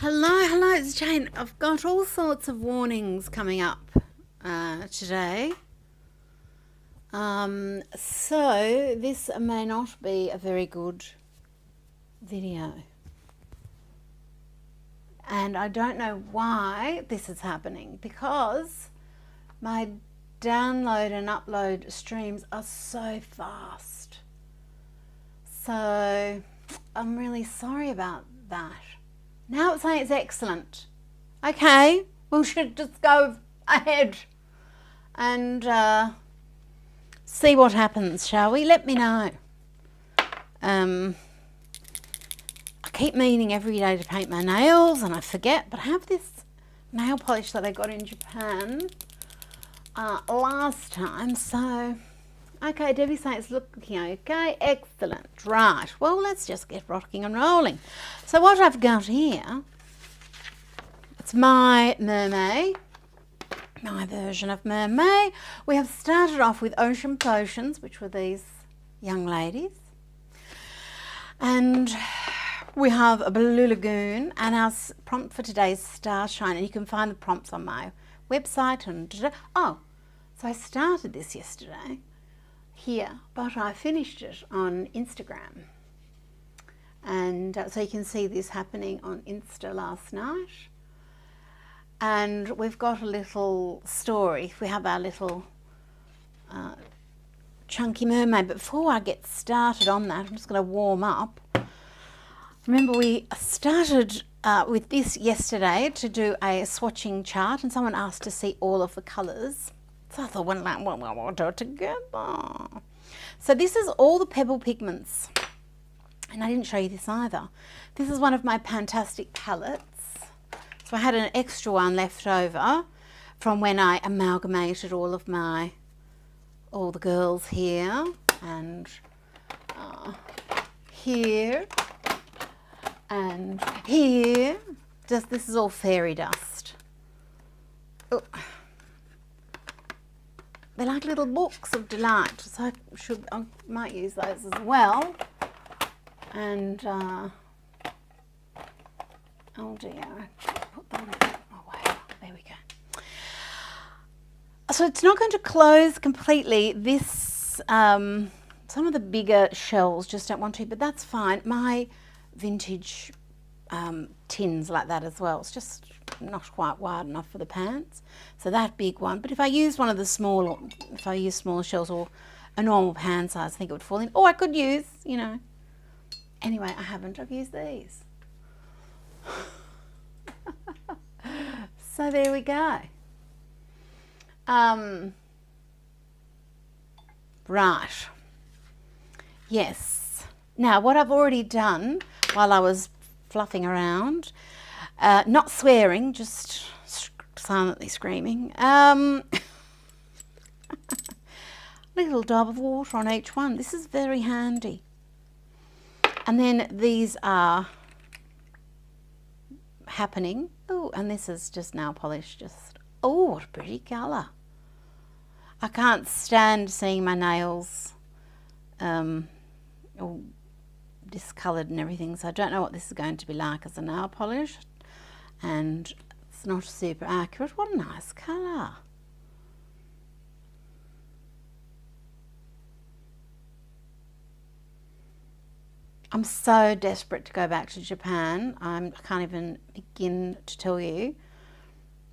Hello, it's Jane. I've got all sorts of warnings coming up today. So this may not be a very good video. And I don't know why this is happening, because my download and upload streams are so fast. So I'm really sorry about that. Now it's saying it's excellent. Okay, we should just go ahead and see what happens, shall we? Let me know. I keep meaning every day to paint my nails and I forget, but I have this nail polish that I got in Japan last time. So, okay, Debbie's saying it's looking okay. Excellent. Right. Well, let's just get rocking and rolling. So what I've got here, it's my MerMay, my version of MerMay. We have started off with Ocean Potions, which were these young ladies. And we have a Blue Lagoon, and our prompt for today is Starshine, and you can find the prompts on my website. And oh, so I started this yesterday here, but I finished it on Instagram. And so you can see this happening on Insta last night. And we've got a little story. We have our little chunky mermaid. But before I get started on that, I'm just going to warm up. Remember, we started with this yesterday to do a swatching chart, and someone asked to see all of the colours. So I thought, well, we'll do it together. So this is all the pebble pigments. And I didn't show you this either. This is one of my Fantastic palettes. So I had an extra one left over from when I amalgamated all the girls here and here and here. This is all fairy dust. Oh. They're like little books of delight, so I might use those as well. And oh dear, put them away. There we go. So it's not going to close completely. This some of the bigger shells just don't want to, but that's fine. My vintage tins like that as well. It's just not quite wide enough for the pants. So that big one. But if I use one of the smaller, if I use smaller shells or a normal pan size, I think it would fall in. Or I could use, you know. Anyway, I haven't. I've used these. So there we go. Right. Yes. Now, what I've already done while I was fluffing around, not swearing, just silently screaming, little dab of water on each one. This is very handy. And then these are happening. Oh, and this is just nail polish. Just, oh, what a pretty colour. I can't stand seeing my nails all discoloured and everything, so I don't know what this is going to be like as a nail polish. And it's not super accurate. What a nice colour. I'm so desperate to go back to Japan. I can't even begin to tell you.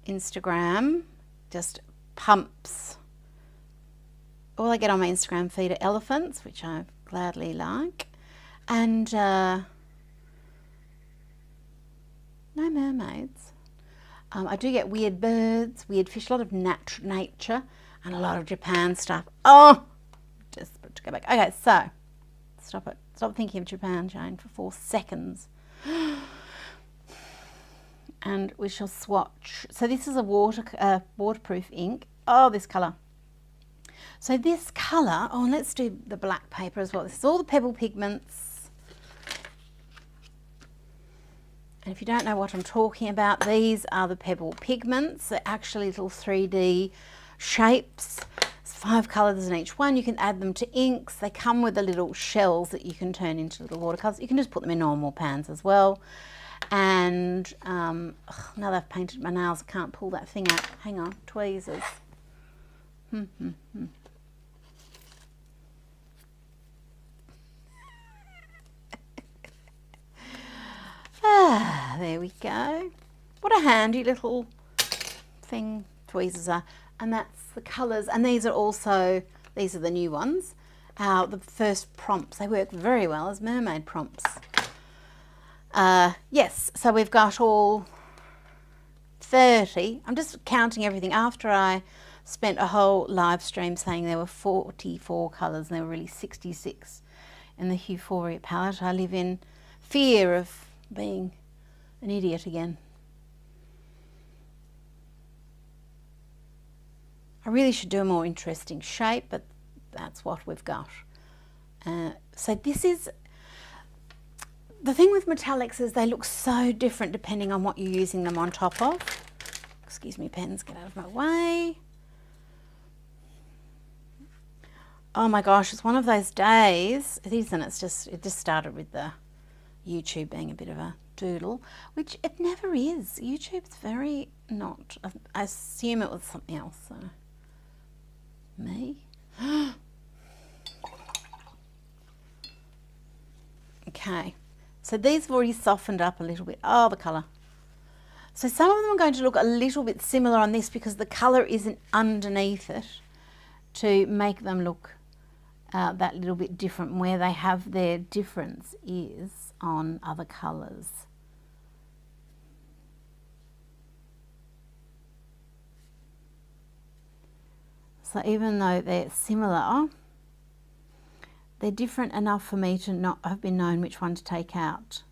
Instagram just pumps. All I get on my Instagram feed are elephants, which I gladly like, and no mermaids. I do get weird birds, weird fish, a lot of nature, and a lot of Japan stuff. Oh, desperate to go back. Okay, so stop it. Stop thinking of Japan, Jane, for 4 seconds. And we shall swatch. So this is a waterproof ink. Oh, this colour. So this colour, oh, and let's do the black paper as well. This is all the pebble pigments. And if you don't know what I'm talking about, these are the pebble pigments. They're actually little 3D shapes. 5 colours in each one. You can add them to inks. They come with the little shells that you can turn into little watercolours. You can just put them in normal pans as well. And now they've painted my nails, I can't pull that thing out. Hang on, tweezers. There we go. What a handy little thing tweezers are. And that's the colours. And these are also, these are the new ones. The first prompts, they work very well as mermaid prompts. Yes, so we've got all 30. I'm just counting everything after I spent a whole live stream saying there were 44 colours and there were really 66 in the Euphoria palette. I live in fear of being an idiot again. I really should do a more interesting shape, but that's what we've got. So this is, the thing with metallics is they look so different depending on what you're using them on top of. Excuse me, pens, get out of my way. Oh my gosh, it's one of those days. It isn't, it just started with the YouTube being a bit of a doodle, which it never is. YouTube's very not, I assume it was something else, so. Me? Okay, so these have already softened up a little bit. Oh, the colour. So some of them are going to look a little bit similar on this because the colour isn't underneath it to make them look that little bit different. Where they have their difference is on other colours. So even though they're similar, they're different enough for me to not have been known which one to take out.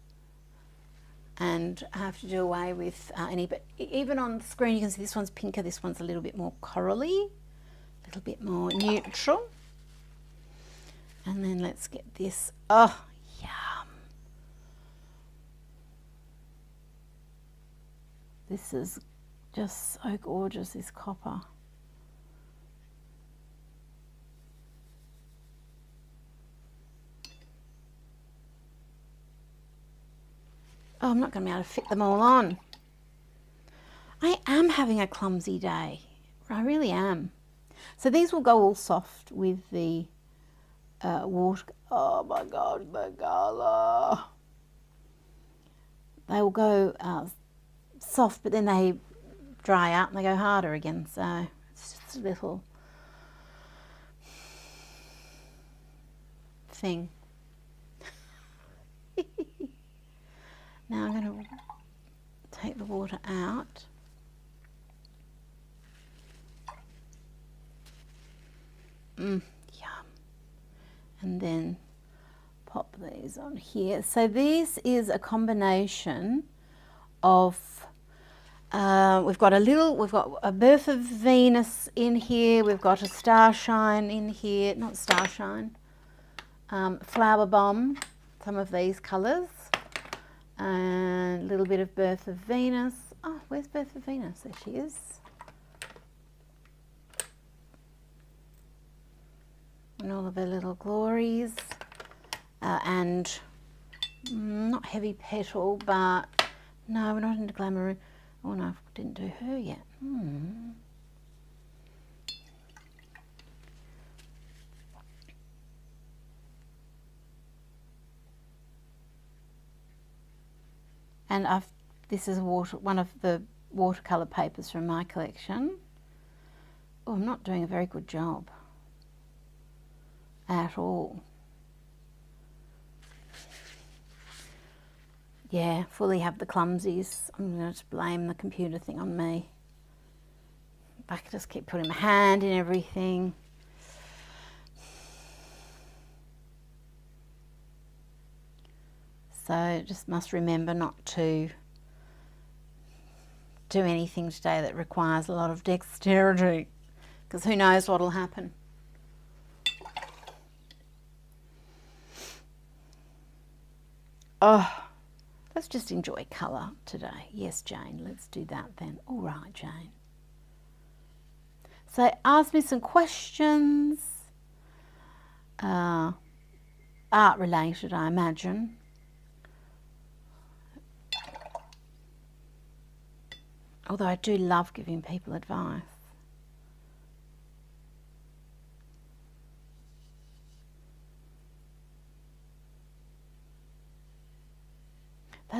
And I have to do away with any, but even on the screen you can see this one's pinker, this one's a little bit more corally, a little bit more neutral. And then let's get this, oh, yum. This is just so gorgeous, this copper. Oh, I'm not going to be able to fit them all on. I am having a clumsy day. I really am. So these will go all soft with the water. Oh my God, the colour. They will go soft, but then they dry out and they go harder again. So it's just a little thing. Now I'm going to take the water out. Yum. And then pop these on here. So this is a combination of, we've got a Birth of Venus in here, we've got a Starshine in here, not Starshine, Flower Bomb, some of these colours. And a little bit of Birth of Venus. Oh, where's Birth of Venus? There she is. And all of her little glories. And not Heavy Petal, but no, we're not into Glamour. Oh no, I didn't do her yet. And this is one of the watercolour papers from my collection. Oh, I'm not doing a very good job at all. Yeah, fully have the clumsies. I'm going to blame the computer thing on me. I could just keep putting my hand in everything. So just must remember not to do anything today that requires a lot of dexterity, because who knows what will happen. Oh, let's just enjoy colour today. Yes, Jane, let's do that then. All right, Jane. So ask me some questions, art related, I imagine. Although I do love giving people advice.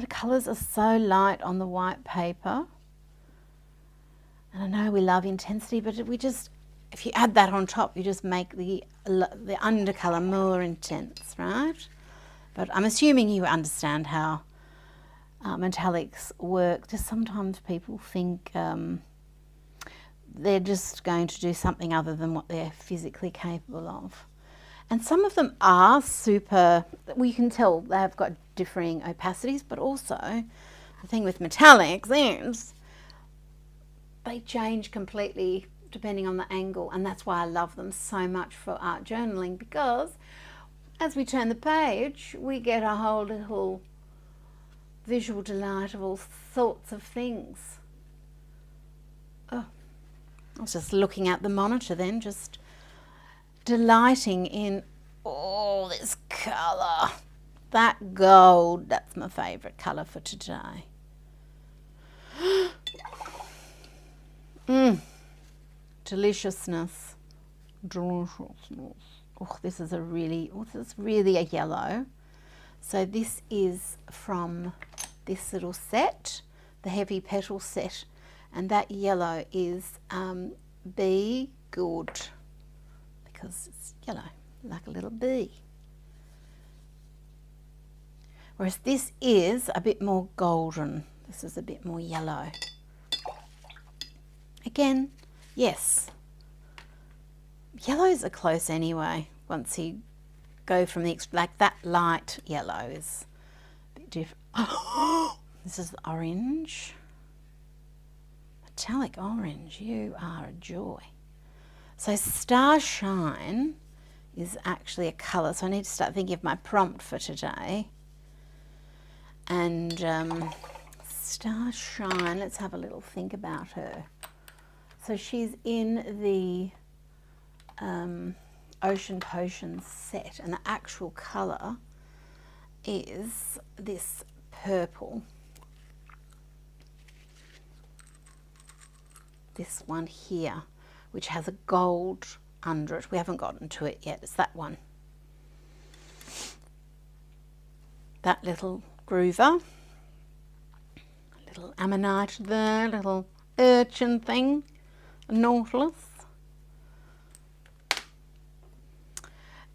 The colours are so light on the white paper. And I know we love intensity, but if you add that on top, you just make the undercolour more intense, right? But I'm assuming you understand how metallics work. Just sometimes people think they're just going to do something other than what they're physically capable of. And some of them are super, we can tell they've got differing opacities, but also the thing with metallics is they change completely depending on the angle, and that's why I love them so much for art journaling, because as we turn the page, we get a whole little visual delight of all sorts of things. Oh, I was just looking at the monitor then, just delighting in all this colour. That gold, that's my favourite colour for today. Deliciousness. Deliciousness. Oh, this is really a yellow. So this is from this little set, the heavy petal set, and that yellow is Be Good, because it's yellow, like a little bee. Whereas this is a bit more golden. This is a bit more yellow. Again, yes, yellows are close anyway. Once you go from the, like that light yellow is a bit different. Oh, this is the orange. Metallic orange, you are a joy. So Starshine is actually a colour, so I need to start thinking of my prompt for today. And Starshine, let's have a little think about her. So she's in the Ocean Potions set, and the actual colour is this purple. This one here, which has a gold under it. We haven't gotten to it yet. It's that one. That little groover. A little ammonite there, little urchin thing. A nautilus.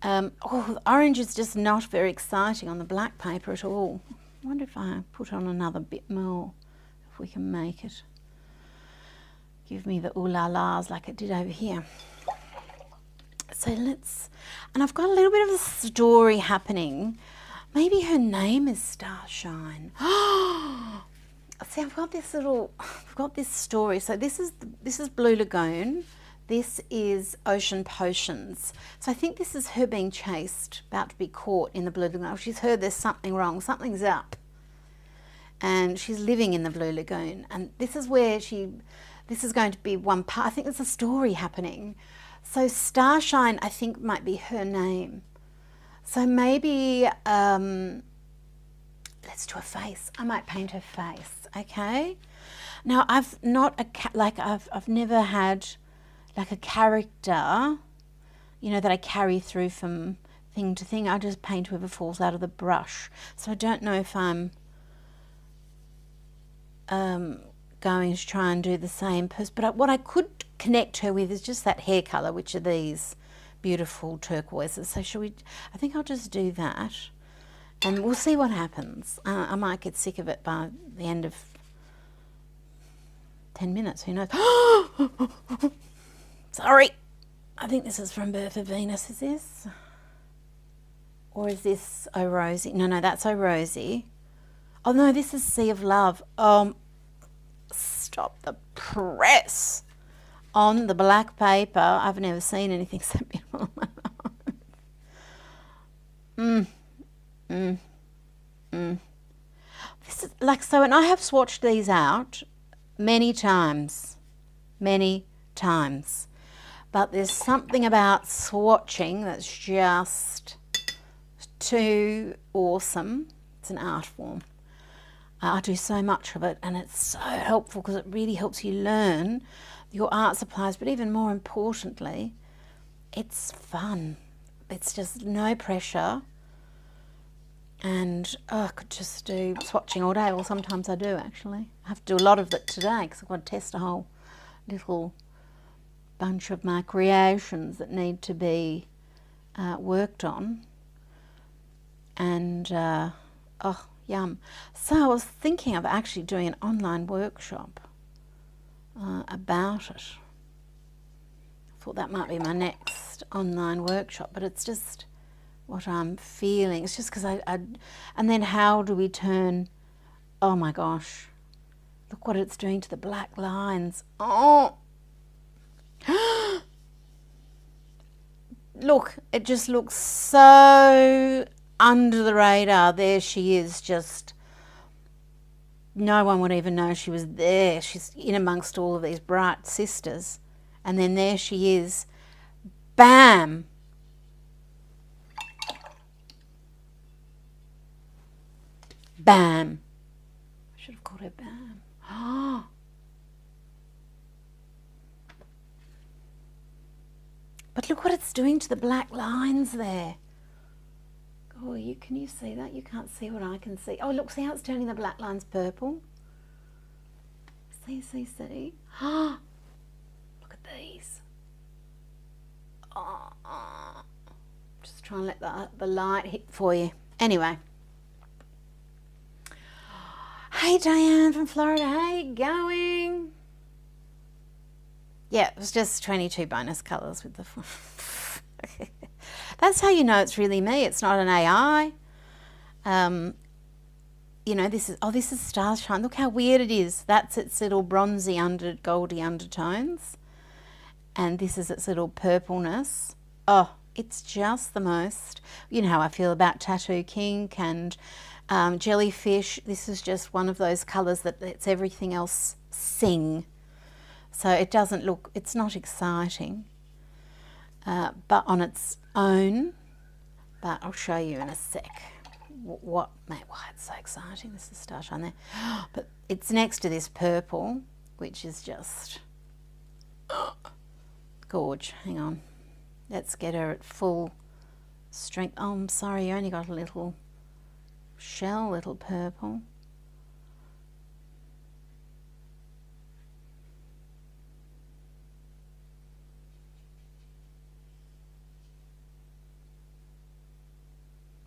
Oh, the orange is just not very exciting on the black paper at all. I wonder if I put on another bit more, if we can make it give me the ooh la las like it did over here. So let's, and I've got a little bit of a story happening. Maybe her name is Starshine. See, I've got this story. So this is Blue Lagoon. This is Ocean Potions. So I think this is her being chased, about to be caught in the Blue Lagoon. She's heard there's something wrong, something's up. And she's living in the Blue Lagoon. And this is where this is going to be one part. I think there's a story happening. So Starshine, I think, might be her name. So maybe, let's do a face. I might paint her face, okay? Now, I've never had like a character, you know, that I carry through from thing to thing. I just paint whoever falls out of the brush. So I don't know if I'm going to try and do the same person. But what I could connect her with is just that hair colour, which are these beautiful turquoises. So I think I'll just do that. And we'll see what happens. I might get sick of it by the end of 10 minutes, who knows. Sorry. I think this is from Birth of Venus, is this? Or is this Oh Rosie? No, that's Oh Rosie. Oh no, this is Sea of Love. Stop the press on the black paper. I've never seen anything so beautiful. This is like, so, and I have swatched these out many times, but there's something about swatching that's just too awesome. It's an art form. I do so much of it, and it's so helpful because it really helps you learn your art supplies, but even more importantly, it's fun. It's just no pressure, and I could just do swatching all day. Well, sometimes I do actually. I have to do a lot of it today because I've got to test a whole little bunch of my creations that need to be worked on, and oh, yum. So I was thinking of actually doing an online workshop about it. I thought that might be my next online workshop, but it's just what I'm feeling. It's just because and then how do we turn, oh my gosh, look what it's doing to the black lines. Oh, look, it just looks so under the radar. There she is, just no one would even know she was there. She's in amongst all of these bright sisters, and then there she is, bam. Bam. I should have called her Bam. Oh. But look what it's doing to the black lines there. Oh, can you see that? You can't see what I can see. Oh, look, see how it's turning the black lines purple? See? Oh, look at these. Oh, just try and let the light hit for you. Anyway. Hey, Diane from Florida. How you going? Yeah, it was just 22 bonus colours with the... That's how you know it's really me. It's not an AI. You know, this is Starshine. Look how weird it is. That's its little bronzy goldy undertones. And this is its little purpleness. Oh, it's just the most... You know how I feel about Tattoo Kink and jellyfish. This is just one of those colours that lets everything else sing. So it doesn't look... It's not exciting. But on its own, but I'll show you in a sec why it's so exciting. This is Starshine there, but it's next to this purple, which is just gorge. Hang on, let's get her at full strength. Oh, I'm sorry, you only got a little shell, little purple.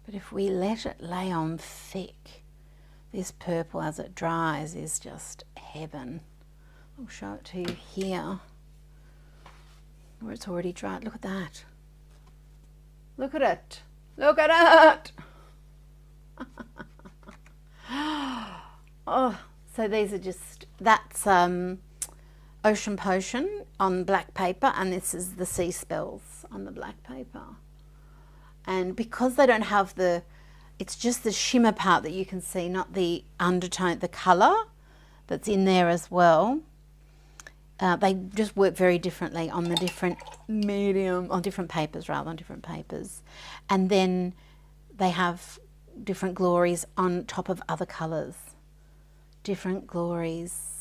But if we let it lay on thick, this purple as it dries is just heaven. I'll show it to you here, where it's already dried. Look at that. Look at it. Look at it. Oh, so these are just, that's Ocean Potion on black paper, and this is the Sea Spells on the black paper. And because they don't have it's just the shimmer part that you can see, not the undertone, the colour that's in there as well. They just work very differently on the different medium, on different papers rather, on different papers. And then they have different glories on top of other colours. Different glories.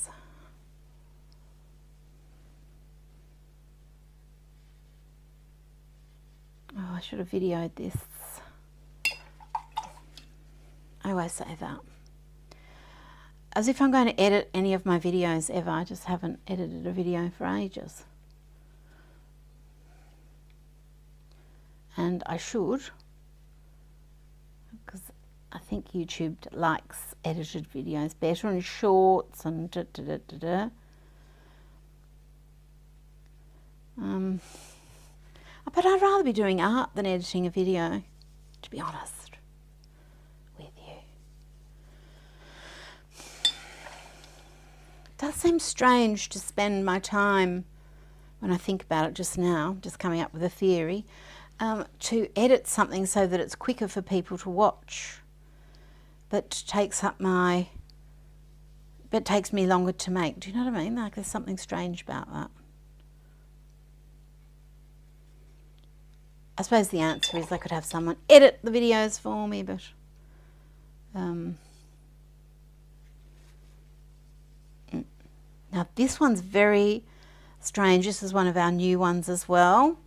Oh, I should have videoed this. I always say that. As if I'm going to edit any of my videos ever. I just haven't edited a video for ages. And I should, because I think YouTube likes edited videos better, and shorts and da-da-da-da-da. But I'd rather be doing art than editing a video, to be honest with you. It does seem strange to spend my time, when I think about it just now, just coming up with a theory, to edit something so that it's quicker for people to watch, but takes me longer to make. Do you know what I mean? Like, there's something strange about that. I suppose the answer is I could have someone edit the videos for me, but Now this one's very strange. This is one of our new ones as well.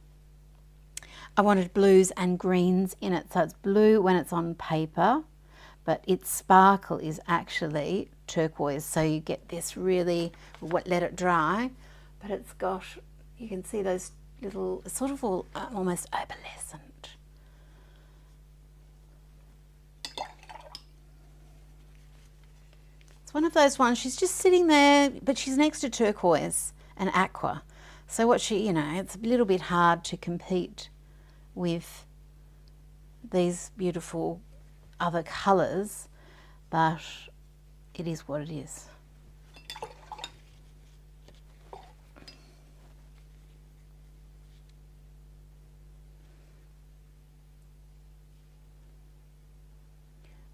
I wanted blues and greens in it. So it's blue when it's on paper, but its sparkle is actually turquoise. So you get this really, let it dry, but it's got, you can see those little, sort of all almost opalescent. It's one of those ones, she's just sitting there, but she's next to turquoise and aqua. So what she, you know, it's a little bit hard to compete with these beautiful other colours, but it is what it is.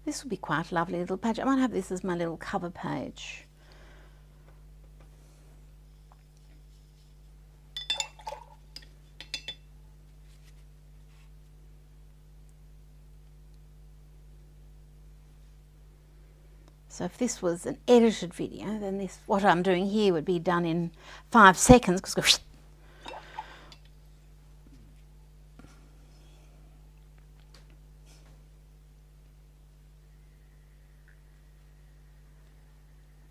This will be quite a lovely little page. I might have this as my little cover page. So if this was an edited video, then this, what I'm doing here would be done in 5 seconds. Because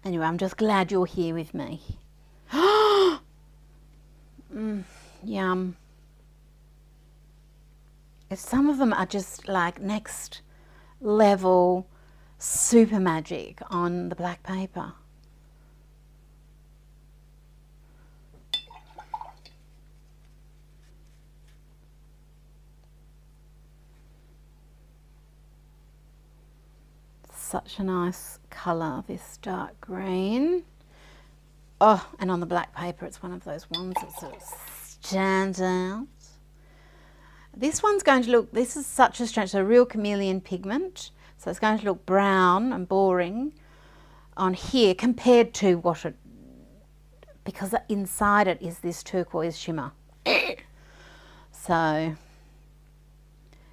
anyway, I'm just glad you're here with me. Yum. If some of them are just like next level super magic on the black paper. Such a nice colour, this dark green. Oh, and on the black paper, it's one of those ones that sort of stands out. This one's going to look, this is such a strange, so real chameleon pigment. So it's going to look brown and boring on here compared to what it, because inside it is this turquoise shimmer. So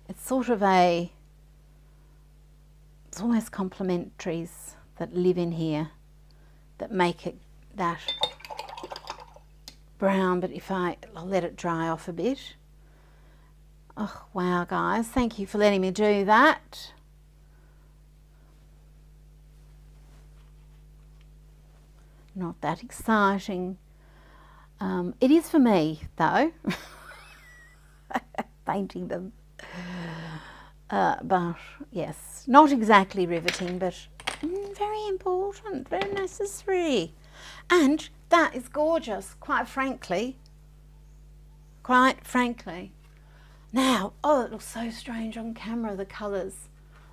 it's sort of a, it's almost complementaries that live in here that make it that brown, but if I'll let it dry off a bit. Oh wow guys, thank you for letting me do that. Not that exciting. It is for me though, painting them. But yes, not exactly riveting, but very important, very necessary. And that is gorgeous, quite frankly. Quite frankly. Now, oh, it looks so strange on camera, the colours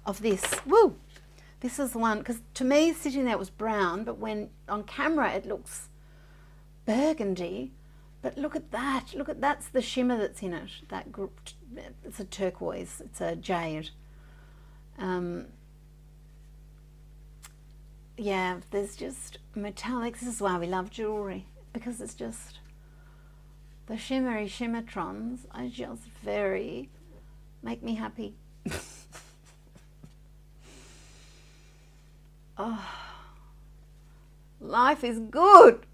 of this. Woo! This is the one, because to me sitting there it was brown, but when on camera it looks burgundy. But look at that, look at, that's the shimmer that's in it. That group, it's a turquoise, it's a jade. Yeah, there's just metallics. This is why we love jewellery, because it's just, the shimmery shimmertrons are just very, make me happy. Oh, life is good.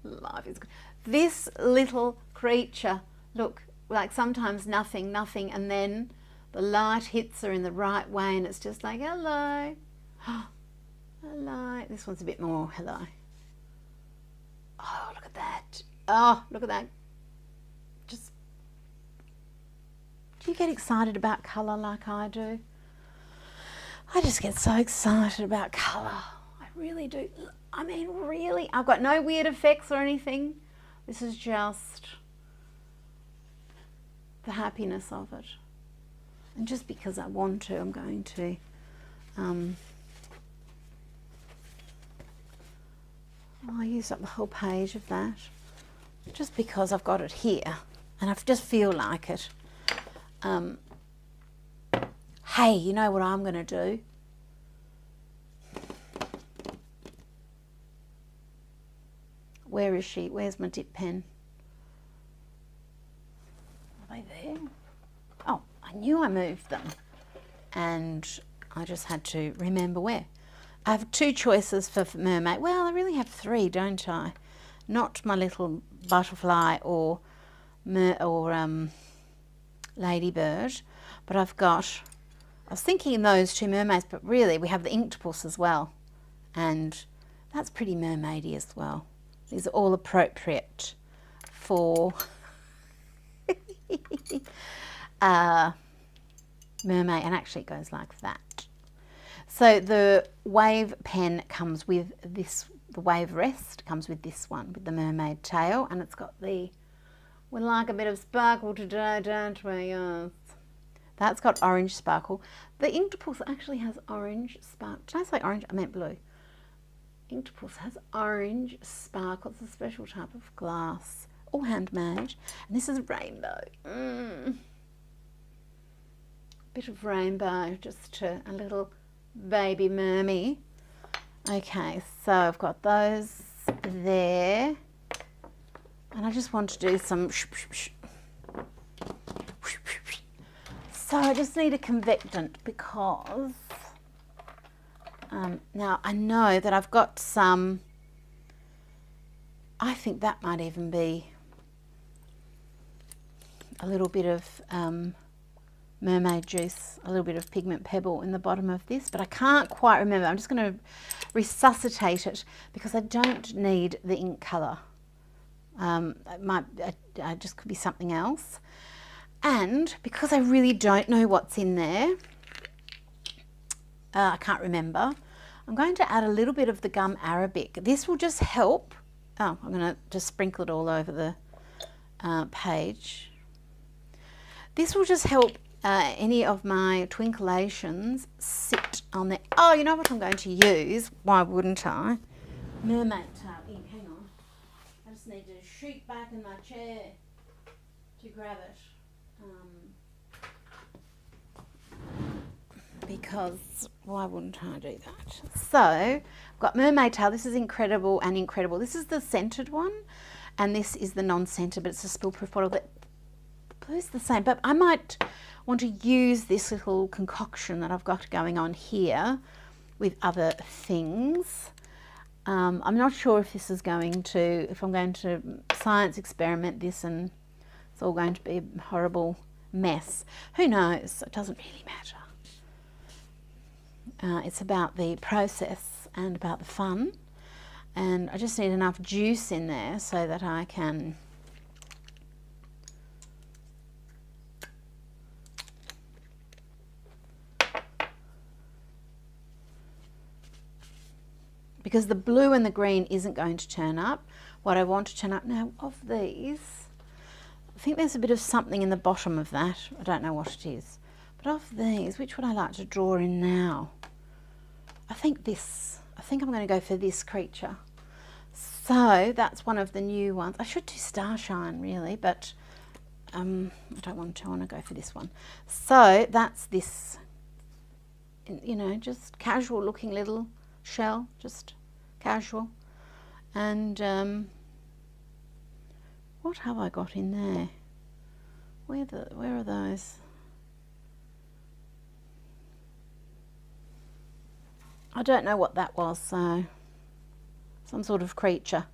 Life is good. This little creature, look, like sometimes nothing, and then the light hits her in the right way and it's just like, hello. Hello. This one's a bit more hello. Oh, look at that. Oh, look at that. Just, do you get excited about colour like I do? I just get so excited about colour. I really do. I mean, really. I've got no weird effects or anything. This is just the happiness of it. And just because I want to, I'm going to I'll use up the whole page of that. Just because I've got it here and I just feel like it. Hey, you know what I'm going to do? Where is she? Where's my dip pen? Are they there? Oh, I knew I moved them. And I just had to remember where. I have 2 choices for mermaid. Well, I really have 3, don't I? not my little butterfly or ladybird, but I've got, I was thinking those two mermaids, but really we have the Inktopuss as well, and that's pretty mermaidy as well. These are all appropriate for mermaid, and actually it goes like that. So the wave pen comes with this, the wave rest comes with this one, with the mermaid tail, and it's got the, we like a bit of sparkle today, don't we? Yes. That's got orange sparkle. The Inktopuss actually has orange sparkle. Did I say orange? I meant blue. Inktopuss has orange sparkle. It's a special type of glass, all handmade. And this is rainbow. Bit of rainbow, just to a little baby mermy. Okay, so I've got those there. And I just want to do some so I just need a convectant because now I know that I've got some, I think that might even be a little bit of mermaid juice, a little bit of pigment pebble in the bottom of this, but I can't quite remember. I'm just going to resuscitate it because I don't need the ink colour. It just could be something else. And because I really don't know what's in there, I can't remember, I'm going to add a little bit of the gum arabic. This will just help. Oh, I'm going to just sprinkle it all over the page. This will just help any of my twinkleations sit on there. Oh, you know what I'm going to use? Why wouldn't I? Mermaid tail ink. Hang on. I just need to shoot back in my chair to grab it. Because why wouldn't I do that? So I've got mermaid tail. This is incredible and incredible. This is the scented one, and this is the non-scented, but it's a spill-proof bottle. The blue's the same, but I might want to use this little concoction that I've got going on here with other things. I'm not sure if this is going to, if I'm going to science experiment this and it's all going to be a horrible mess. Who knows? It doesn't really matter. It's about the process and about the fun, and I just need enough juice in there so that I can because the blue and the green isn't going to turn up. What I want to turn up now of these, I think there's a bit of something in the bottom of that. I don't know what it is. But of these, which would I like to draw in now? I think this. I think I'm going to go for this creature. So that's one of the new ones. I should do Starshine really, but I don't want to. I want to go for this one. So that's this, you know, just casual looking little shell, just casual. And what have I got in there? Where are those? I don't know what that was, so some sort of creature.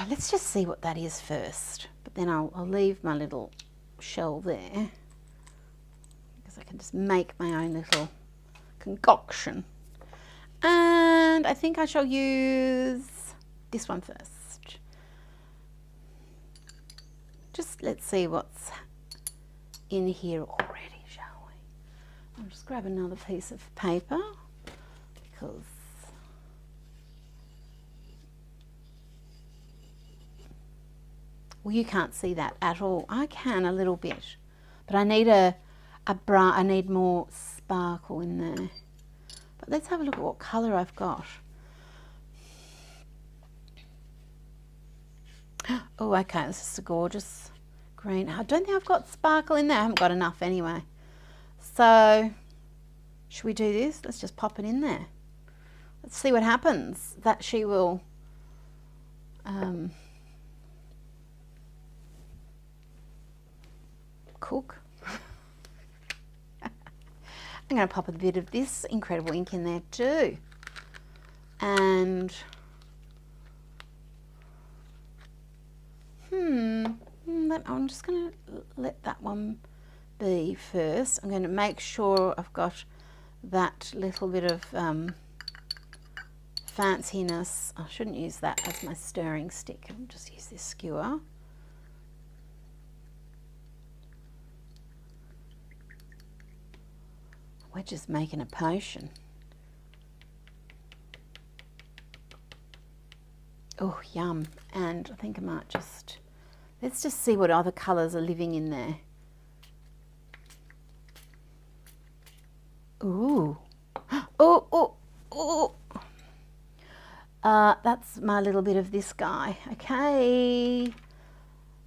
Let's just see what that is first, but then I'll leave my little shell there because I can just make my own little concoction. And I think I shall use this one first. Just let's see what's in here already, shall we? I'll just grab another piece of paper because well, you can't see that at all. I can a little bit, but I need I need more sparkle in there. But let's have a look at what colour I've got. Oh, okay, this is a gorgeous green. I don't think I've got sparkle in there. I haven't got enough anyway. So, should we do this? Let's just pop it in there. Let's see what happens. That she will cook. I'm going to pop a bit of this incredible ink in there too. And I'm just going to let that one be first. I'm going to make sure I've got that little bit of fanciness. I shouldn't use that as my stirring stick. I'll just use this skewer. We're just making a potion. Oh, yum. And I think I might just, let's just see what other colours are living in there. Ooh. Oh, oh, oh. That's my little bit of this guy. Okay.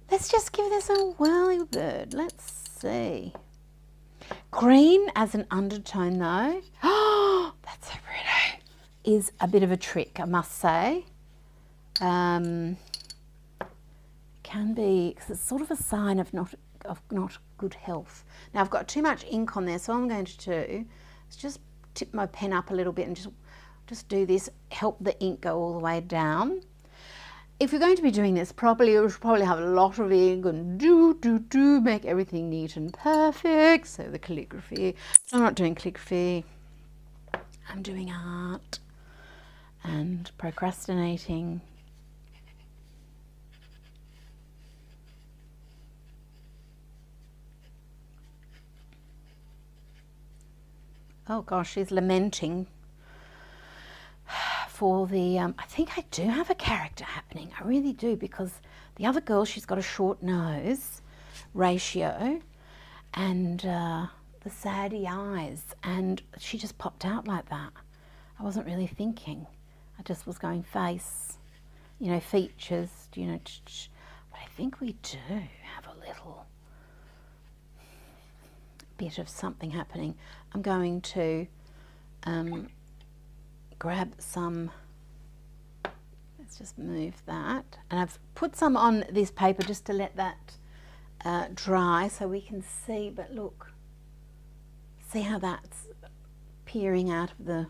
Let's just give this a whirly bird. Let's see. Green as an undertone though. Oh, that's so pretty. Is a bit of a trick, I must say. Can be, because it's sort of a sign of not good health. Now I've got too much ink on there, so all I'm going to do is just tip my pen up a little bit and just do this, help the ink go all the way down. If you're going to be doing this properly, you should probably have a lot of ink and make everything neat and perfect. So the calligraphy, I'm not doing calligraphy, I'm doing art and procrastinating. Oh gosh, she's lamenting for the, I think I do have a character happening. I really do, because the other girl, she's got a short nose ratio and the saddy eyes, and she just popped out like that. I wasn't really thinking. I just was going face, you know, features, you know, but I think we do have a little bit of something happening. I'm going to grab some, let's just move that, and I've put some on this paper just to let that dry so we can see, but look, see how that's peering out of the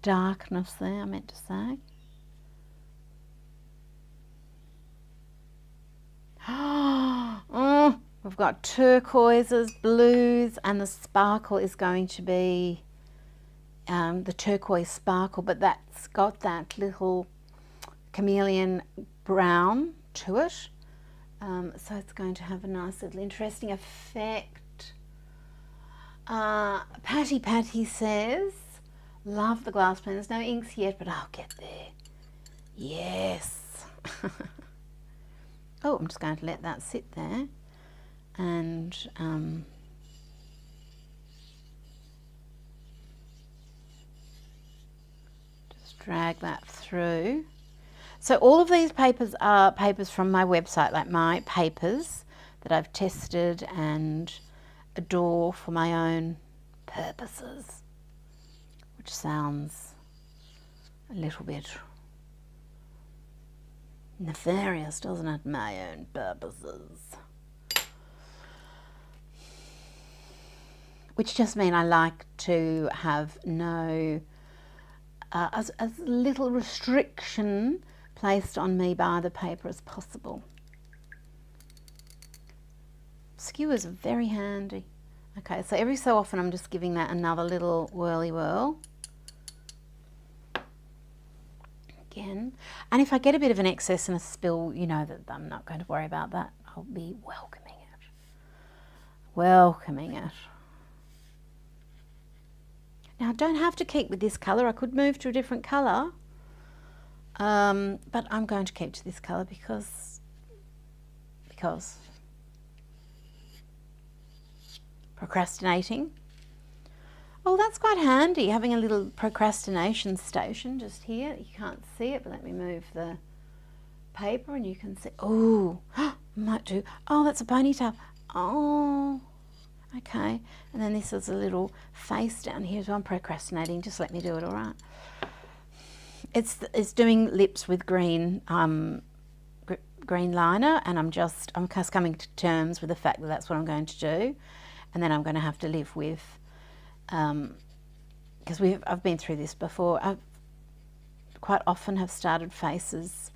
darkness there, I meant to say. Oh, we've got turquoises, blues, and the sparkle is going to be the turquoise sparkle, but that's got that little chameleon brown to it. So it's going to have a nice little interesting effect. Patty says, love the glass pen. There's no inks yet, but I'll get there. Yes. Oh, I'm just going to let that sit there and just drag that through. So all of these papers are papers from my website, like my papers that I've tested and adore for my own purposes, which sounds a little bit nefarious, doesn't it? My own purposes. Which just mean I like to have no, as little restriction placed on me by the paper as possible. Skewers are very handy. Okay, so every so often I'm just giving that another little whirly whirl. Again. And if I get a bit of an excess and a spill, you know that I'm not going to worry about that. I'll be welcoming it. Welcoming it. Now I don't have to keep with this colour. I could move to a different colour. But I'm going to keep to this colour because procrastinating. Oh, that's quite handy, having a little procrastination station just here. You can't see it, but let me move the paper and you can see. Oh, might do. Oh, that's a ponytail. Oh, okay. And then this is a little face down here, so I'm procrastinating. Just let me do it, all right? It's doing lips with green green liner, and I'm just coming to terms with the fact that that's what I'm going to do, and then I'm going to have to live with, because I've been through this before. quite often have started faces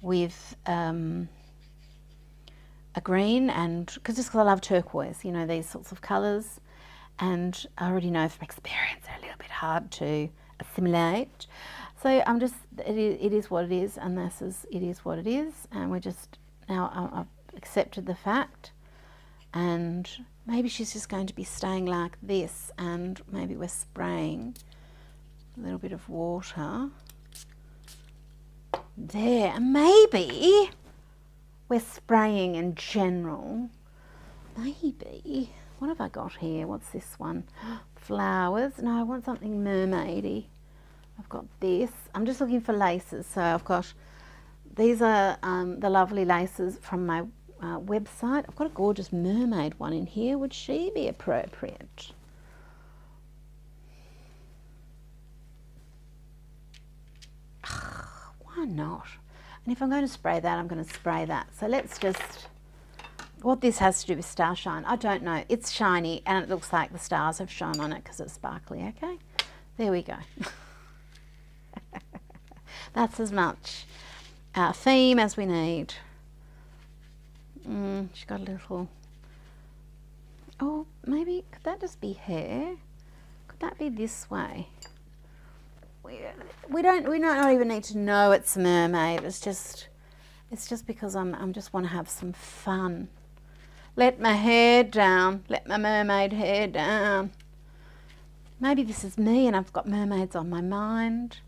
with a green, and just because I love turquoise, you know, these sorts of colours, and I already know from experience they're a little bit hard to assimilate. So I'm just, it is what it is, and this is, it is what it is, and we're just, now I've accepted the fact, and maybe she's just going to be staying like this, and maybe we're spraying a little bit of water there, and maybe we're spraying in general, maybe, what have I got here, what's this one, flowers, no, I want something mermaidy. I've got this, I'm just looking for laces, so I've got, these are the lovely laces from my website. I've got a gorgeous mermaid one in here, would she be appropriate? Why not? And if I'm going to spray that, I'm going to spray that. So let's just, what this has to do with starshine, I don't know. It's shiny and it looks like the stars have shone on it because it's sparkly, okay? There we go. That's as much theme as we need. She's got a little, oh, maybe, could that just be hair? Could that be this way? We don't even need to know it's a mermaid. It's just because I'm just want to have some fun. Let my hair down, let my mermaid hair down. Maybe this is me and I've got mermaids on my mind.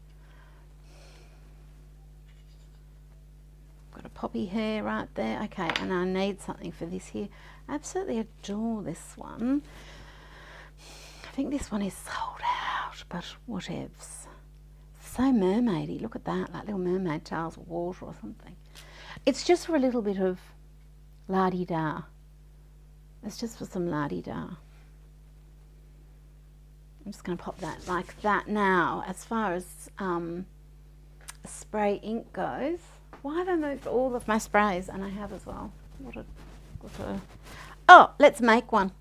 Got a poppy hair right there. Okay, and I need something for this here. I absolutely adore this one. I think this one is sold out, but whatevs. So mermaidy. Look at that, like little mermaid tails of water or something. It's just for a little bit of la-di-da. It's just for some la-di-da. I'm just going to pop that like that. Now, as far as spray ink goes, why have I moved all of my sprays? And I have as well. What a oh, let's make one.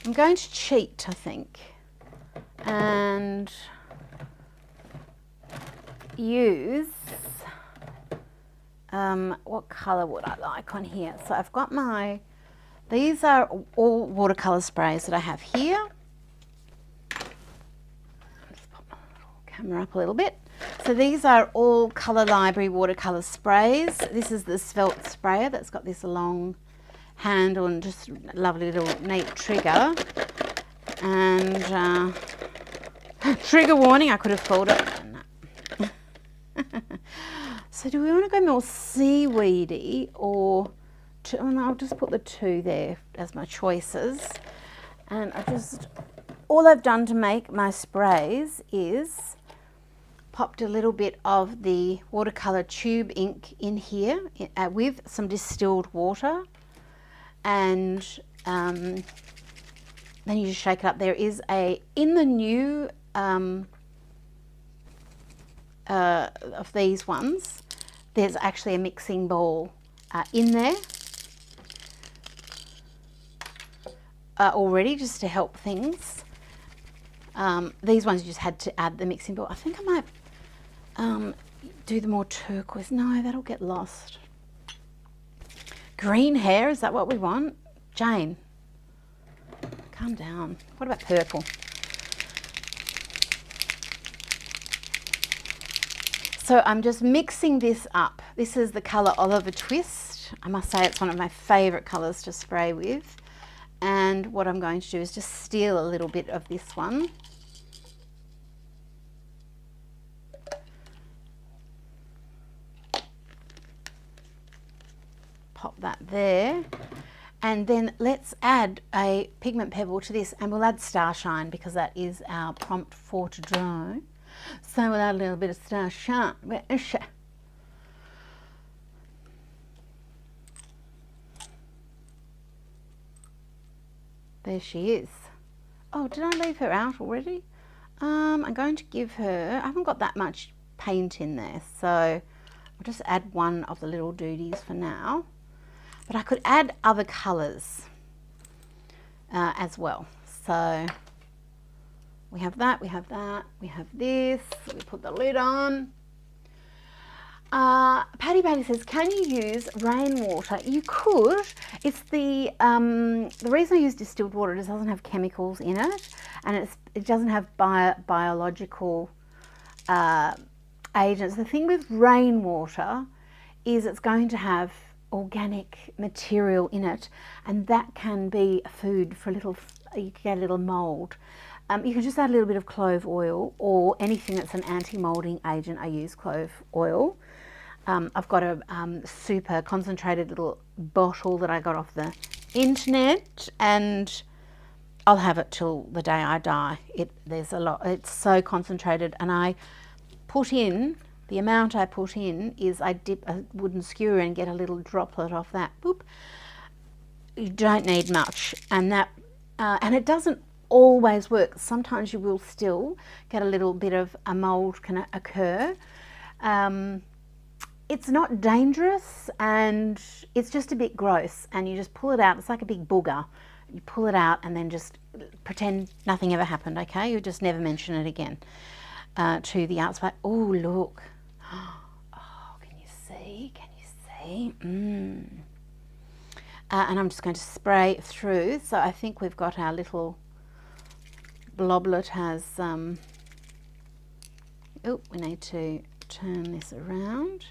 I'm going to cheat, I think, and use, what colour would I like on here? So I've got my, these are all watercolour sprays that I have here. Just pop my little camera up a little bit. So these are all Colour Library watercolour sprays. This is the Svelte sprayer that's got this long handle and just a lovely little neat trigger. And trigger warning, I could have called it. So do we want to go more seaweedy or I'll just put the two there as my choices. And all I've done to make my sprays is popped a little bit of the watercolour tube ink in here with some distilled water, and then you just shake it up. There is in the new of these ones, there's actually a mixing bowl in there already, just to help things. These ones you just had to add the mixing bowl. I think I might do the more turquoise. No, that'll get lost. Green hair, is that what we want? Jane, calm down. What about purple? So I'm just mixing this up. This is the colour Oliver Twist. I must say it's one of my favourite colours to spray with. And what I'm going to do is just steal a little bit of this one. Pop that there. And then let's add a pigment pebble to this, and we'll add Starshine because that is our prompt for today. So we'll add a little bit of Starshine. Where is she? There she is. Oh, did I leave her out already? I'm going to give her, I haven't got that much paint in there, so I'll just add one of the little duties for now. But I could add other colours. as well. So we have that, we have that, we have this. We put the lid on. Patty says, can you use rainwater? You could. It's the reason I use distilled water is it doesn't have chemicals in it, and it doesn't have biological agents. The thing with rainwater is it's going to have organic material in it, and that can be food for you can get a little mold. You can just add a little bit of clove oil or anything that's an anti-molding agent. I use clove oil. I've got a super concentrated little bottle that I got off the internet, and I'll have it till the day I die. There's a lot. It's so concentrated, and I put in the amount I put in is I dip a wooden skewer and get a little droplet off that. Boop. You don't need much, and it doesn't always work. Sometimes you will still get a little bit of a mold can occur. It's not dangerous, and it's just a bit gross, and you just pull it out. It's like a big booger. You pull it out and then just pretend nothing ever happened, okay? You just never mention it again to the outside. Oh, look. Oh, can you see? Can you see? And I'm just going to spray through. So I think we've got our little bloblet has, oh, we need to turn this around.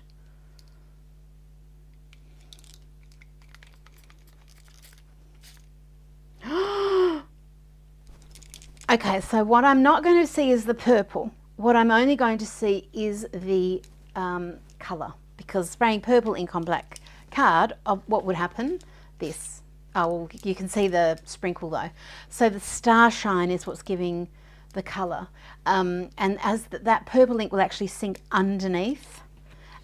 Okay, so what I'm not going to see is the purple. What I'm only going to see is the colour, because spraying purple ink on black card, what would happen? This. Oh, well, you can see the sprinkle though. So the starshine is what's giving the colour. And as that purple ink will actually sink underneath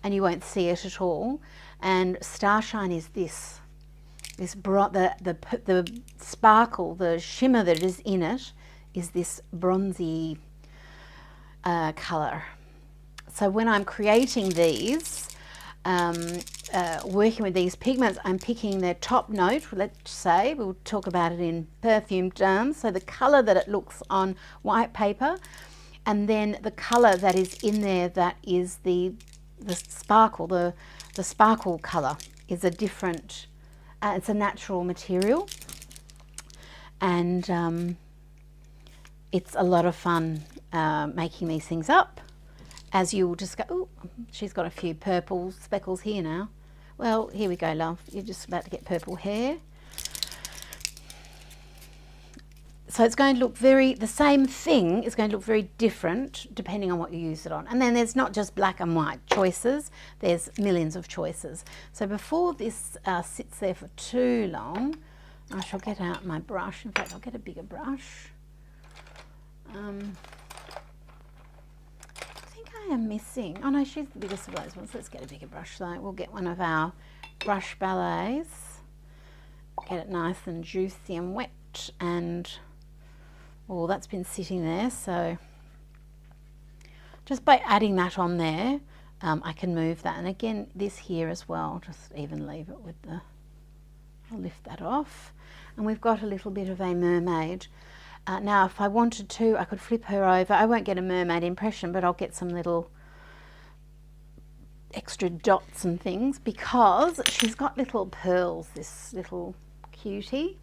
and you won't see it at all. And starshine is this. The sparkle, the shimmer that is in it is this bronzy colour. So when I'm creating these, working with these pigments, I'm picking their top note, let's say, we'll talk about it in perfume terms, so the colour that it looks on white paper, and then the colour that is in there that is the sparkle, the sparkle colour is a different, it's a natural material, and it's a lot of fun making these things up. As you will just go, oh, she's got a few purple speckles here now. Well, here we go, love. You're just about to get purple hair. So it's going to look the same thing is going to look very different depending on what you use it on. And then there's not just black and white choices, there's millions of choices. So before this sits there for too long, I shall get out my brush. In fact, I'll get a bigger brush. I am missing, oh no, she's the biggest of those ones. Let's get a bigger brush though. We'll get one of our brush ballets, get it nice and juicy and wet, and oh, that's been sitting there. So just by adding that on there, I can move that. And again, this here as well, just even leave it with I'll lift that off. And we've got a little bit of a mermaid. Now, if I wanted to, I could flip her over. I won't get a mermaid impression, but I'll get some little extra dots and things because she's got little pearls, this little cutie.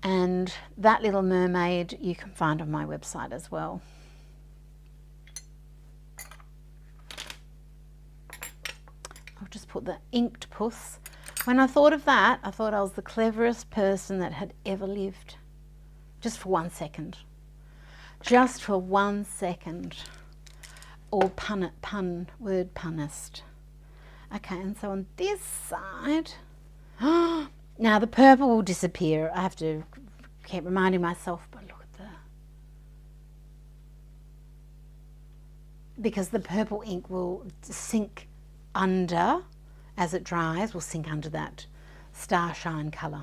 And that little mermaid you can find on my website as well. I'll just put the inked puss. When I thought of that, I thought I was the cleverest person that had ever lived. Just for 1 second. Just for 1 second. Or word punnist. Okay, and so on this side, now the purple will disappear. I have to keep reminding myself, but look at because the purple ink will sink under, as it dries, will sink under that starshine colour.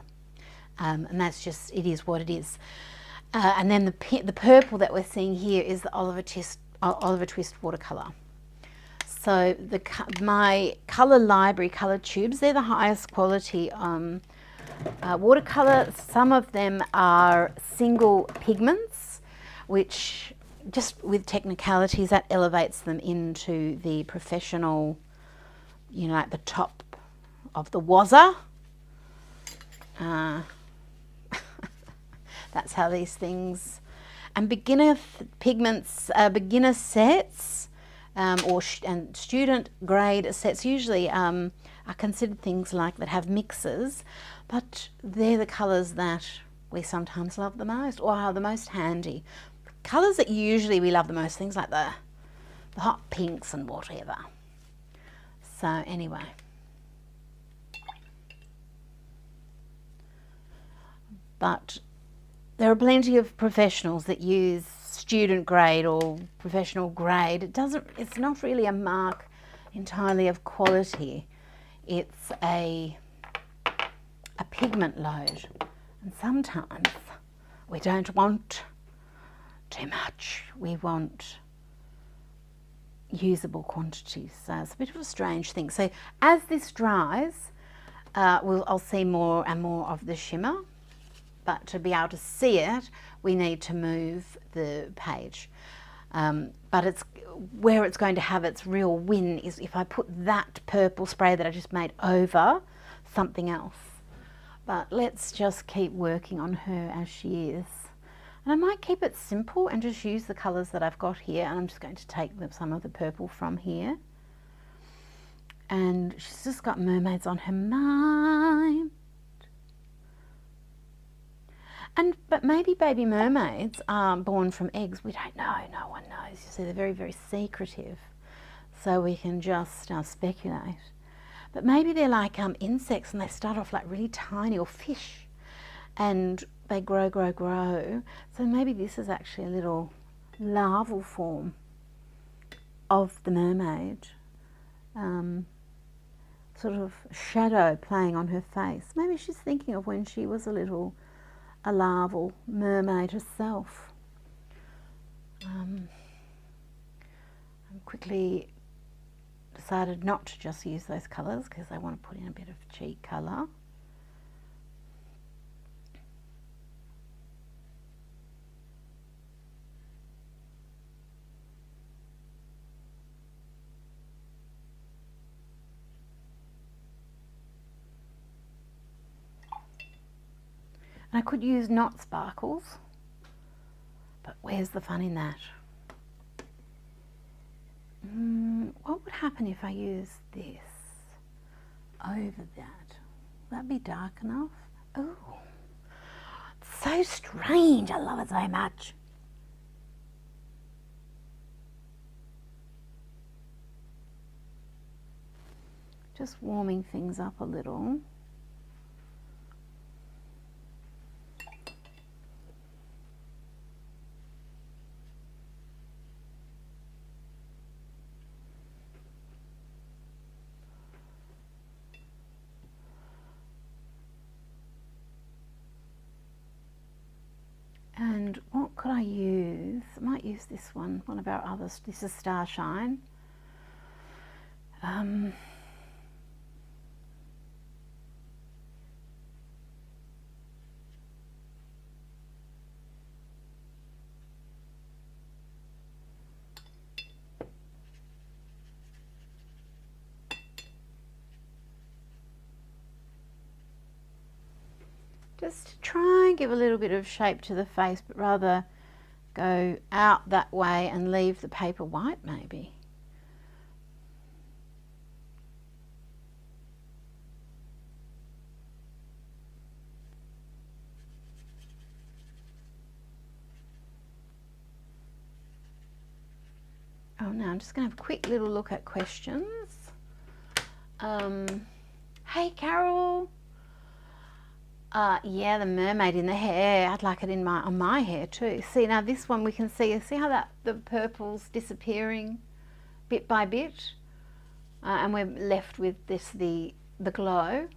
And that's just, it is what it is. And then the purple that we're seeing here is the Oliver Twist watercolour. So my colour library colour tubes, they're the highest quality Watercolor, some of them are single pigments, which just with technicalities that elevates them into the professional, you know, like the top of the wazza. That's how these things. And beginner pigments, beginner sets, and student grade sets usually are considered things like that have mixes, but they're the colours that we sometimes love the most or are the most handy. Colours that usually we love the most, things like the hot pinks and whatever. So anyway. But there are plenty of professionals that use student grade or professional grade. It's not really a mark entirely of quality. It's a pigment load. And sometimes we don't want too much. We want usable quantities. So it's a bit of a strange thing. So as this dries, I'll see more and more of the shimmer. But to be able to see it, we need to move the page. But it's where it's going to have its real win is if I put that purple spray that I just made over something else. But let's just keep working on her as she is. And I might keep it simple and just use the colours that I've got here. And I'm just going to take some of the purple from here. And she's just got mermaids on her mind. But maybe baby mermaids are born from eggs. We don't know. No one knows. You see, they're very, very secretive. So we can just speculate. But maybe they're like insects and they start off like really tiny, or fish. And they grow, grow, grow. So maybe this is actually a little larval form of the mermaid. Sort of shadow playing on her face. Maybe she's thinking of when she was a larval mermaid herself. I quickly decided not to just use those colours because I want to put in a bit of cheek colour. I could use not sparkles, but where's the fun in that? What would happen if I use this over that? Would that be dark enough? Oh, it's so strange. I love it so much. Just warming things up a little. And what could I use? I might use this one of our others. This is Starshine. Just to try and give a little bit of shape to the face, but rather go out that way and leave the paper white maybe. Oh, now I'm just going to have a quick little look at questions. Hey Carol. Yeah, the mermaid in the hair. I'd like it on my hair too. See, now this one we can see how the purple's disappearing bit by bit, and we're left with the glow.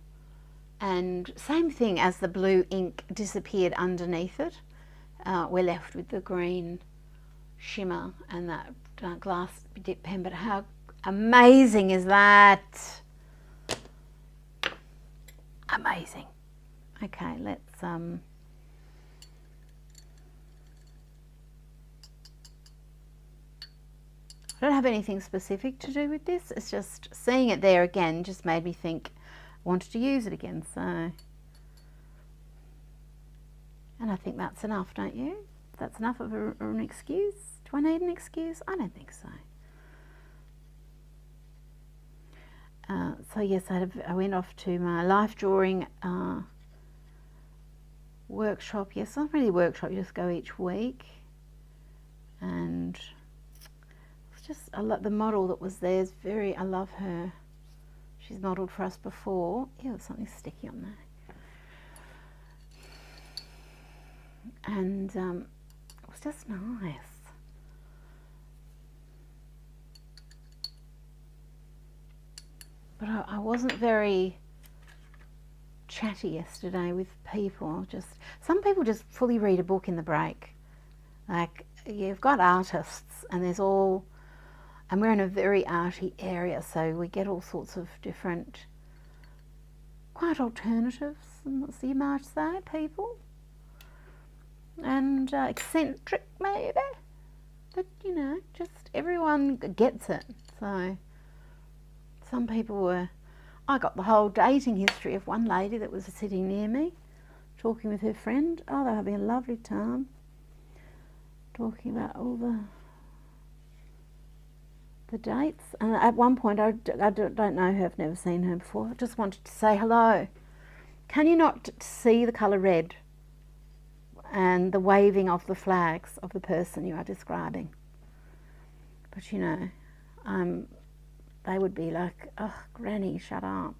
And same thing as the blue ink disappeared underneath it. We're left with the green shimmer and that glass dip pen. But how amazing is that? Amazing. Okay, let's I don't have anything specific to do with this. It's just seeing it there again just made me think I wanted to use it again. So, and I think that's enough, don't you? That's enough of an excuse. Do I need an excuse? I don't think so. So yes, I went off to my life drawing workshop. Yes, not really workshop, you just go each week. And it's just, I love the model that was there. Is very, I love her. She's modelled for us before. Ew, there's something sticky on there. And it was just nice. But I wasn't very chatty yesterday with people. Just some people just fully read a book in the break. Like, you've got artists, and there's all, and we're in a very arty area, so we get all sorts of different, quite alternatives, and what's the image say, people, and eccentric maybe, but you know, just everyone gets it. So some people were, I got the whole dating history of one lady that was sitting near me, talking with her friend. Oh, they were having a lovely time, talking about all the dates. And at one point, I don't know her, I've never seen her before. I just wanted to say hello. Can you not see the colour red and the waving of the flags of the person you are describing? But you know, they would be like, oh, granny, shut up.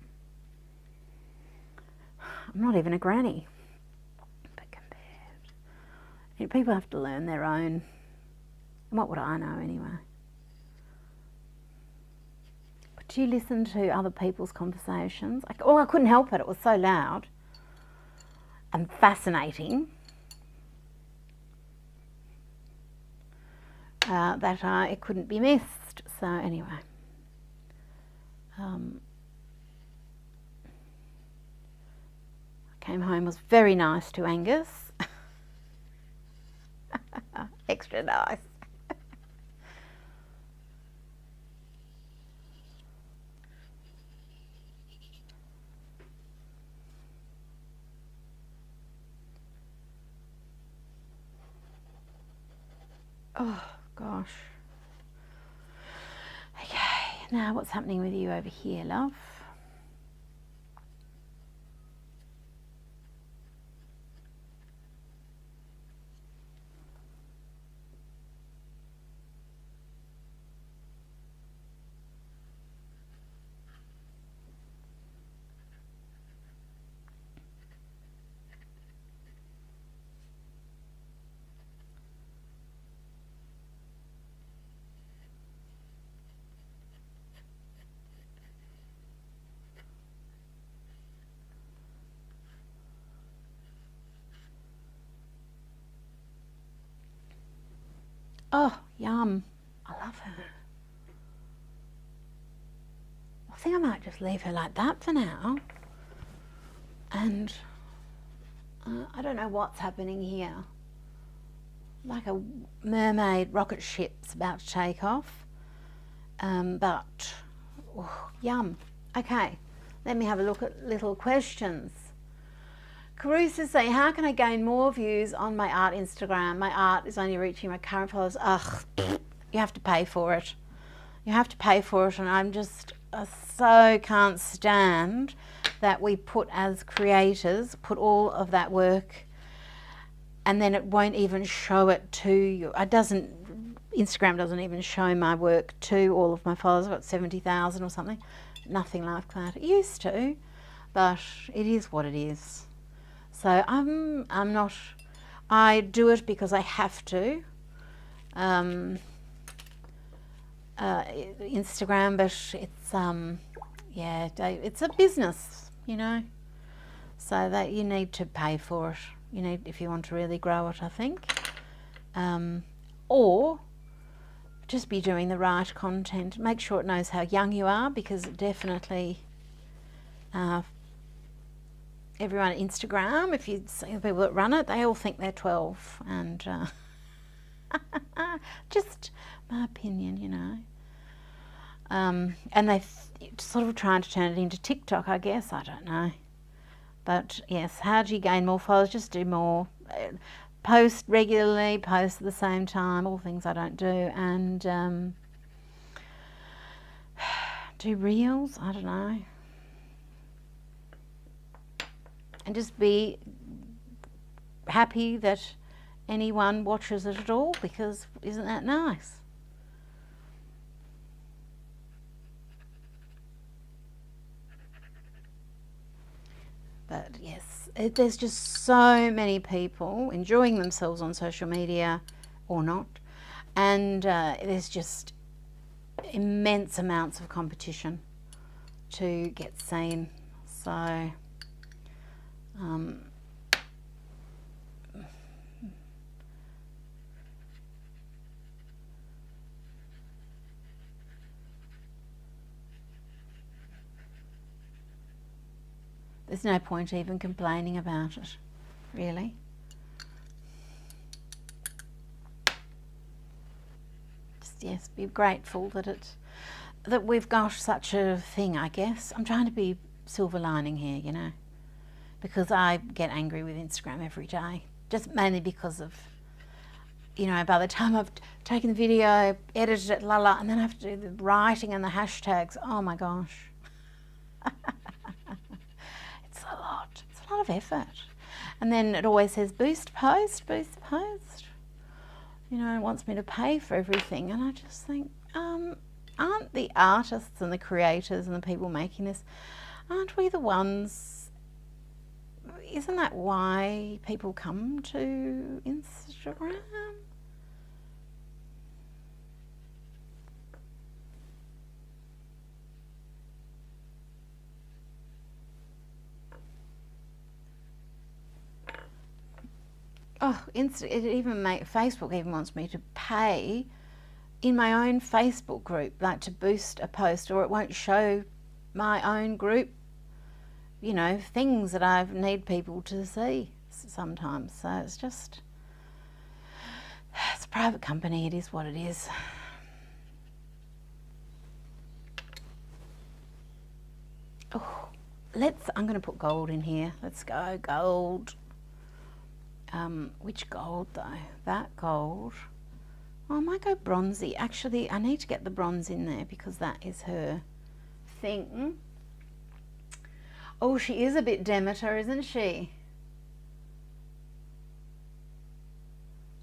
I'm not even a granny. But compared, you know, people have to learn their own. And what would I know anyway? But do you listen to other people's conversations? I couldn't help it. It was so loud and fascinating that it couldn't be missed. So anyway. Came home, was very nice to Angus. Extra nice. Oh gosh. Okay, now what's happening with you over here, love? Oh, yum. I love her. I think I might just leave her like that for now. And I don't know what's happening here. Like a mermaid rocket ship's about to take off. But, oh, yum. Okay, let me have a look at little questions. Carusa is saying, how can I gain more views on my art Instagram? My art is only reaching my current followers. Ugh, you have to pay for it. You have to pay for it, and I'm just so can't stand that we put, as creators, put all of that work and then it won't even show it to you. Instagram doesn't even show my work to all of my followers. I've got 70,000 or something. Nothing like that. It used to, but it is what it is. So I'm not, I do it because I have to. Instagram, but it's yeah, it's a business, you know, so that you need to pay for it. You need, if you want to really grow it, I think, or just be doing the right content. Make sure it knows how young you are, because it definitely everyone on Instagram, if you see the people that run it, they all think they're 12, and just my opinion, you know. And they sort of trying to turn it into TikTok, I guess. I don't know. But yes, how do you gain more followers? Just do more. Post regularly, post at the same time, all things I don't do. And do reels, I don't know. And just be happy that anyone watches it at all, because isn't that nice? But yes, there's just so many people enjoying themselves on social media, or not, and there's just immense amounts of competition to get seen. So there's no point even complaining about it, really. Just, yes, be grateful that we've got such a thing, I guess. I'm trying to be silver lining here, you know, because I get angry with Instagram every day, just mainly because of, you know, by the time I've taken the video, edited it, and then I have to do the writing and the hashtags, oh my gosh. It's a lot of effort. And then it always says boost post, you know, it wants me to pay for everything, and I just think, aren't the artists and the creators and the people making this, aren't we the ones, isn't that why people come to Instagram? Oh, Facebook even wants me to pay in my own Facebook group, like to boost a post, or it won't show my own group, you know, things that I need people to see sometimes. So it's just, it's a private company, it is what it is. Oh, I'm going to put gold in here. Let's go gold. Which gold though? That gold. Oh, I might go bronzy. Actually, I need to get the bronze in there because that is her thing. Oh, she is a bit Demeter, isn't she?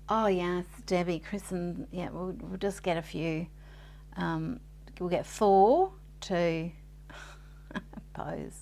Oh yes, Debbie, Chris, and yeah, we'll just get a few. We'll get 4 to pose.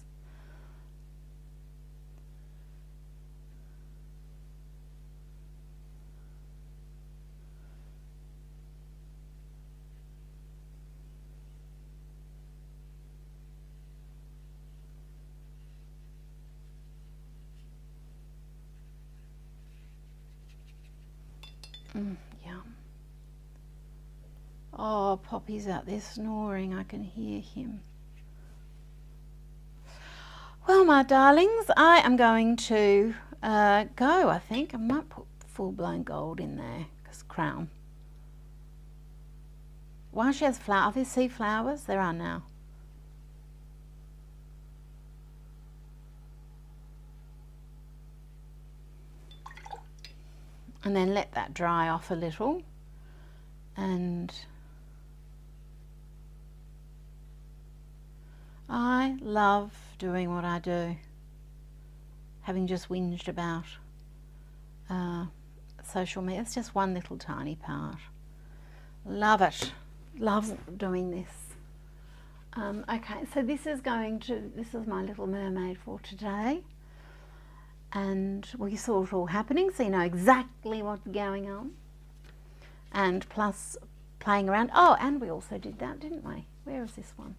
Yum. Oh, Poppy's out there snoring. I can hear him. Well, my darlings, I am going to go, I think. I might put full-blown gold in there, because crown. Why she has flowers? Are there sea flowers? There are now. And then let that dry off a little, and I love doing what I do, having just whinged about social media. It's just one little tiny part. Love it, love doing this. Okay, so this is my little mermaid for today. And we saw it all happening, so you know exactly what's going on. And plus playing around. Oh, and we also did that, didn't we? Where is this one?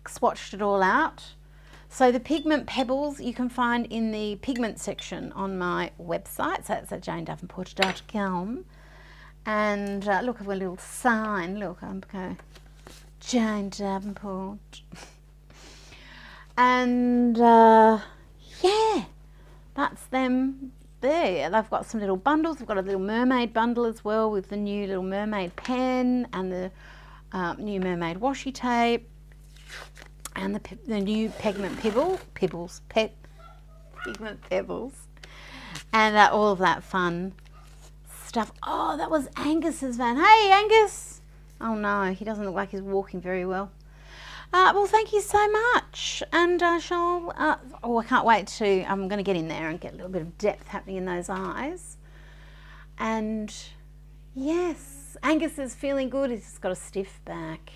Swatched it all out. So the pigment pebbles you can find in the pigment section on my website. So it's at janedavenport.com. And look, I've got a little sign. Look, I'm going Jane Davenport. And yeah, that's them there. They've got some little bundles. We've got a little mermaid bundle as well with the new little mermaid pen and the new mermaid washi tape and the new pigment pigment pebbles, and all of that fun stuff. Oh, that was Angus's van. Hey, Angus. Oh no, he doesn't look like he's walking very well. Well, thank you so much, and I can't wait to, I'm going to get in there and get a little bit of depth happening in those eyes. And yes, Angus is feeling good. He's just got a stiff back.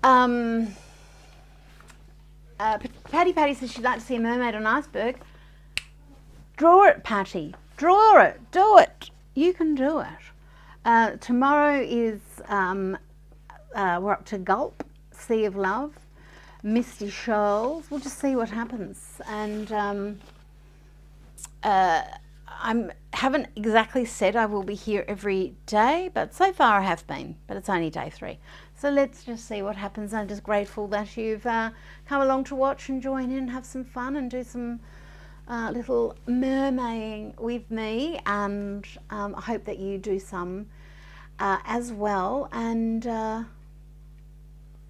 Patty says she'd like to see a mermaid on iceberg. Draw it, Patty. Draw it. Do it. You can do it. Tomorrow is, we're up to Gulp. Sea of Love, Misty Shoals. We'll just see what happens. And I haven't exactly said I will be here every day, but so far I have been, but it's only day 3. So let's just see what happens. I'm just grateful that you've come along to watch and join in and have some fun and do some little mermaying with me, and I hope that you do some as well. And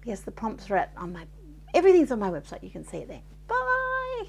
yes, the prompts are on my, everything's on my website. You can see it there. Bye.